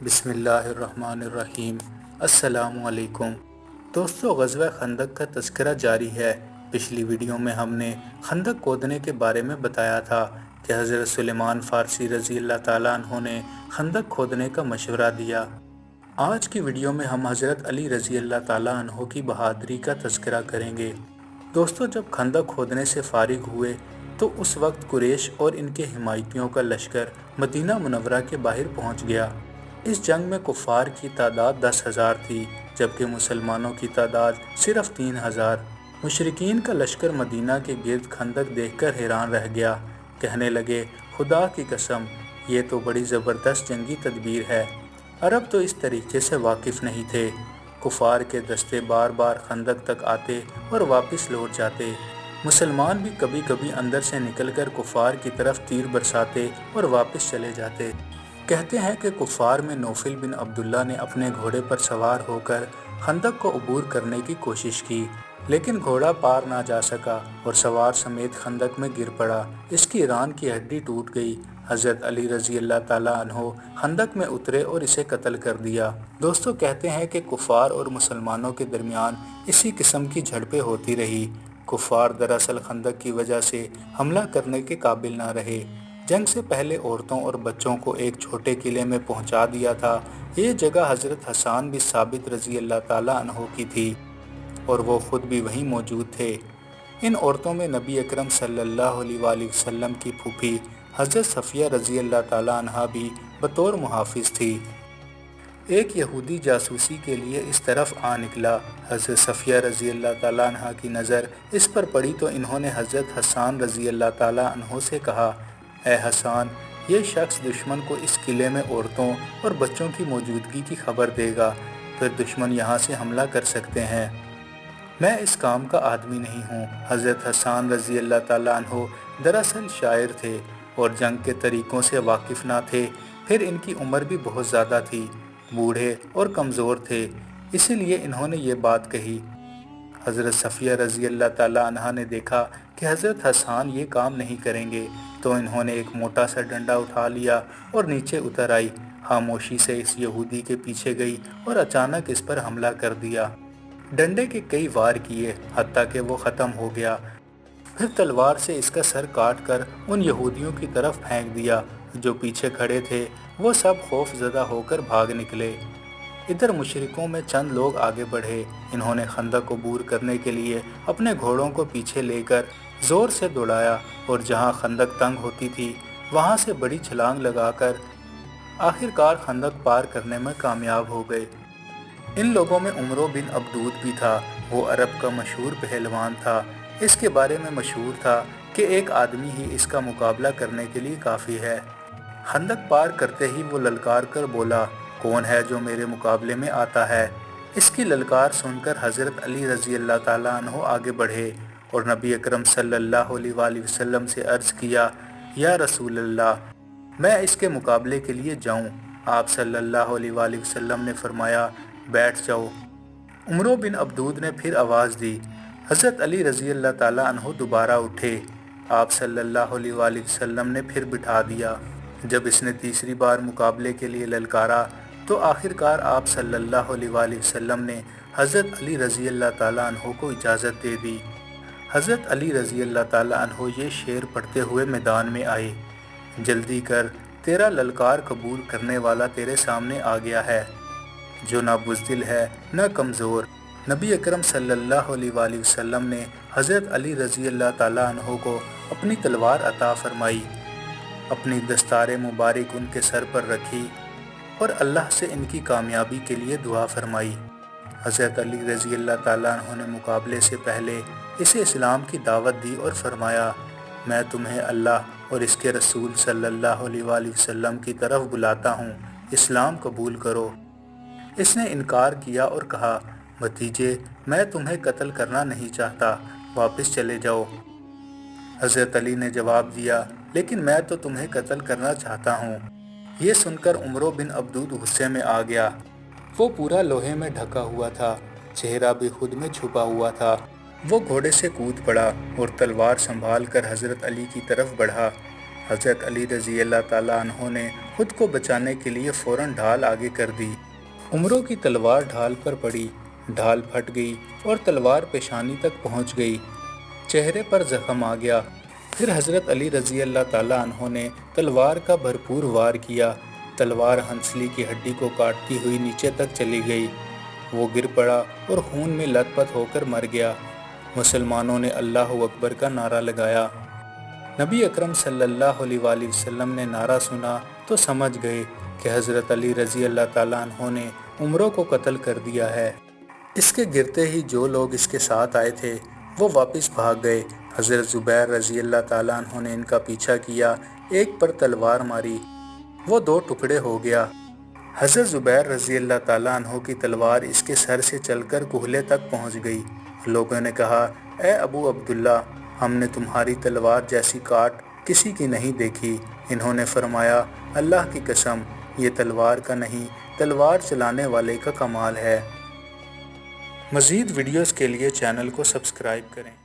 بسم اللہ الرحمن الرحیم۔ السلام علیکم دوستو، غزوہ خندق کا تذکرہ جاری ہے۔ پچھلی ویڈیو میں ہم نے خندق کھودنے کے بارے میں بتایا تھا کہ حضرت سلیمان فارسی رضی اللہ تعالیٰ عنہ نے خندق کھودنے کا مشورہ دیا۔ آج کی ویڈیو میں ہم حضرت علی رضی اللہ تعالیٰ عنہ کی بہادری کا تذکرہ کریں گے۔ دوستو، جب خندق کھودنے سے فارغ ہوئے تو اس وقت قریش اور ان کے حمایتیوں کا لشکر مدینہ منورہ کے باہر پہنچ گیا۔ اس جنگ میں کفار کی تعداد 10,000 تھی، جبکہ مسلمانوں کی تعداد صرف 3,000۔ مشرکین کا لشکر مدینہ کے گرد خندق دیکھ کر حیران رہ گیا، کہنے لگے، خدا کی قسم، یہ تو بڑی زبردست جنگی تدبیر ہے۔ عرب تو اس طریقے سے واقف نہیں تھے۔ کفار کے دستے بار بار خندق تک آتے اور واپس لوٹ جاتے۔ مسلمان بھی کبھی کبھی اندر سے نکل کر کفار کی طرف تیر برساتے اور واپس چلے جاتے۔ کہتے ہیں کہ کفار میں نوفل بن عبداللہ نے اپنے گھوڑے پر سوار ہو کر خندق کو عبور کرنے کی کوشش کی، لیکن گھوڑا پار نہ جا سکا اور سوار سمیت خندق میں گر پڑا۔ اس کی ران کی ہڈی ٹوٹ گئی۔ حضرت علی رضی اللہ تعالیٰ عنہ خندق میں اترے اور اسے قتل کر دیا۔ دوستو، کہتے ہیں کہ کفار اور مسلمانوں کے درمیان اسی قسم کی جھڑپیں ہوتی رہی۔ کفار دراصل خندق کی وجہ سے حملہ کرنے کے قابل نہ رہے۔ جنگ سے پہلے عورتوں اور بچوں کو ایک چھوٹے قلعے میں پہنچا دیا تھا۔ یہ جگہ حضرت حسان بن ثابت رضی اللہ تعالیٰ عنہ کی تھی اور وہ خود بھی وہیں موجود تھے۔ ان عورتوں میں نبی اکرم صلی اللہ علیہ وآلہ وسلم کی پھوپھی حضرت صفیہ رضی اللہ تعالیٰ عنہ بھی بطور محافظ تھی۔ ایک یہودی جاسوسی کے لیے اس طرف آ نکلا۔ حضرت صفیہ رضی اللہ تعالیٰ عنہ کی نظر اس پر پڑی تو انہوں نے حضرت حسان رضی اللہ تعالیٰ عنہ سے کہا، اے حسان، یہ شخص دشمن کو اس قلعے میں عورتوں اور بچوں کی موجودگی کی خبر دے گا، پھر دشمن یہاں سے حملہ کر سکتے ہیں۔ میں اس کام کا آدمی نہیں ہوں۔ حضرت حسان رضی اللہ تعالیٰ عنہ دراصل شاعر تھے اور جنگ کے طریقوں سے واقف نہ تھے، پھر ان کی عمر بھی بہت زیادہ تھی، بوڑھے اور کمزور تھے، اسی لیے انہوں نے یہ بات کہی۔ حضرت صفیہ رضی اللہ تعالیٰ عنہ نے دیکھا کہ حضرت حسان یہ کام نہیں کریں گے، تو انہوں نے ایک موٹا سا ڈنڈا اٹھا لیا اور نیچے اتر آئی، خاموشی سے اس یہودی کے پیچھے گئی اور اچانک اس پر حملہ کر دیا۔ ڈنڈے کے کئی وار کیے حتیٰ کہ وہ ختم ہو گیا، پھر تلوار سے اس کا سر کاٹ کر ان یہودیوں کی طرف پھینک دیا جو پیچھے کھڑے تھے۔ وہ سب خوف زدہ ہو کر بھاگ نکلے۔ ادھر مشرکوں میں چند لوگ آگے بڑھے۔ انہوں نے خندق عبور کرنے کے لیے اپنے گھوڑوں کو پیچھے لے کر زور سے دوڑایا اور جہاں خندق تنگ ہوتی تھی وہاں سے بڑی چھلانگ لگا کر آخرکار خندق پار کرنے میں کامیاب ہو گئے۔ ان لوگوں میں عمرو بن عبدود بھی تھا۔ وہ عرب کا مشہور پہلوان تھا۔ اس کے بارے میں مشہور تھا کہ ایک آدمی ہی اس کا مقابلہ کرنے کے لیے کافی ہے۔ خندق پار کرتے ہی وہ للکار کر بولا، کون ہے جو میرے مقابلے میں آتا ہے؟ اس کی للکار سن کر حضرت علی رضی اللہ تعالیٰ عنہ آگے بڑھے اور نبی اکرم صلی اللہ علیہ وآلہ وسلم سے عرض کیا، یا رسول اللہ، میں اس کے مقابلے کے لیے جاؤں؟ آپ صلی اللہ علیہ وآلہ وسلم نے فرمایا، بیٹھ جاؤ۔ عمرو بن عبدود نے پھر آواز دی۔ حضرت علی رضی اللہ تعالیٰ عنہ دوبارہ اٹھے۔ آپ صلی اللہ علیہ وآلہ وسلم نے پھر بٹھا دیا۔ جب اس نے تیسری بار مقابلے کے لیے للکارا تو آخرکار آپ صلی اللہ علیہ وآلہ وسلم نے حضرت علی رضی اللہ تعالیٰ عنہ کو اجازت دے دی۔ حضرت علی رضی اللہ تعالیٰ عنہ یہ شعر پڑھتے ہوئے میدان میں آئے، جلدی کر، تیرا للکار قبول کرنے والا تیرے سامنے آ گیا ہے، جو نہ بزدل ہے نہ کمزور۔ نبی اکرم صلی اللہ علیہ وآلہ وسلم نے حضرت علی رضی اللہ تعالیٰ عنہ کو اپنی تلوار عطا فرمائی، اپنی دستار مبارک ان کے سر پر رکھی اور اللہ سے ان کی کامیابی کے لیے دعا فرمائی۔ حضرت علی رضی اللہ تعالیٰ عنہ نے مقابلے سے پہلے اسے اسلام کی دعوت دی اور فرمایا، میں تمہیں اللہ اور اس کے رسول صلی اللہ علیہ وآلہ وسلم کی طرف بلاتا ہوں، اسلام قبول کرو۔ اس نے انکار کیا اور کہا، بھتیجے، میں تمہیں قتل کرنا نہیں چاہتا، واپس چلے جاؤ۔ حضرت علی نے جواب دیا، لیکن میں تو تمہیں قتل کرنا چاہتا ہوں۔ یہ سن کر عمرو بن عبدود غصے میں آ گیا۔ وہ پورا لوہے میں ڈھکا ہوا تھا، چہرہ بھی خود میں چھپا ہوا تھا۔ وہ گھوڑے سے کود پڑا اور تلوار سنبھال کر حضرت علی کی طرف بڑھا۔ حضرت علی رضی اللہ تعالیٰ عنہ نے خود کو بچانے کے لیے فوراً ڈھال آگے کر دی۔ عمروں کی تلوار ڈھال پر پڑی، ڈھال پھٹ گئی اور تلوار پیشانی تک پہنچ گئی، چہرے پر زخم آ گیا۔ پھر حضرت علی رضی اللہ تعالیٰ عنہ نے تلوار کا بھرپور وار کیا، تلوار ہنسلی کی ہڈی کو کاٹتی ہوئی نیچے تک چلی گئی، وہ گر پڑا اور خون میں لت پت ہو کر مر گیا۔ مسلمانوں نے اللہ اکبر کا نعرہ لگایا۔ نبی اکرم صلی اللہ علیہ وآلہ وسلم نے نعرہ سنا تو سمجھ گئے کہ حضرت علی رضی اللہ تعالیٰ عنہ نے عمروں کو قتل کر دیا ہے۔ اس کے گرتے ہی جو لوگ اس کے ساتھ آئے تھے وہ واپس بھاگ گئے۔ حضرت زبیر رضی اللہ تعالیٰ عنہ نے ان کا پیچھا کیا، ایک پر تلوار ماری، وہ دو ٹکڑے ہو گیا۔ حضرت زبیر رضی اللہ تعالیٰ عنہ کی تلوار اس کے سر سے چل کر کہلے تک پہنچ گئی۔ لوگوں نے کہا، اے ابو عبداللہ، ہم نے تمہاری تلوار جیسی کاٹ کسی کی نہیں دیکھی۔ انہوں نے فرمایا، اللہ کی قسم، یہ تلوار کا نہیں، تلوار چلانے والے کا کمال ہے۔ مزید ویڈیوز کے لیے چینل کو سبسکرائب کریں۔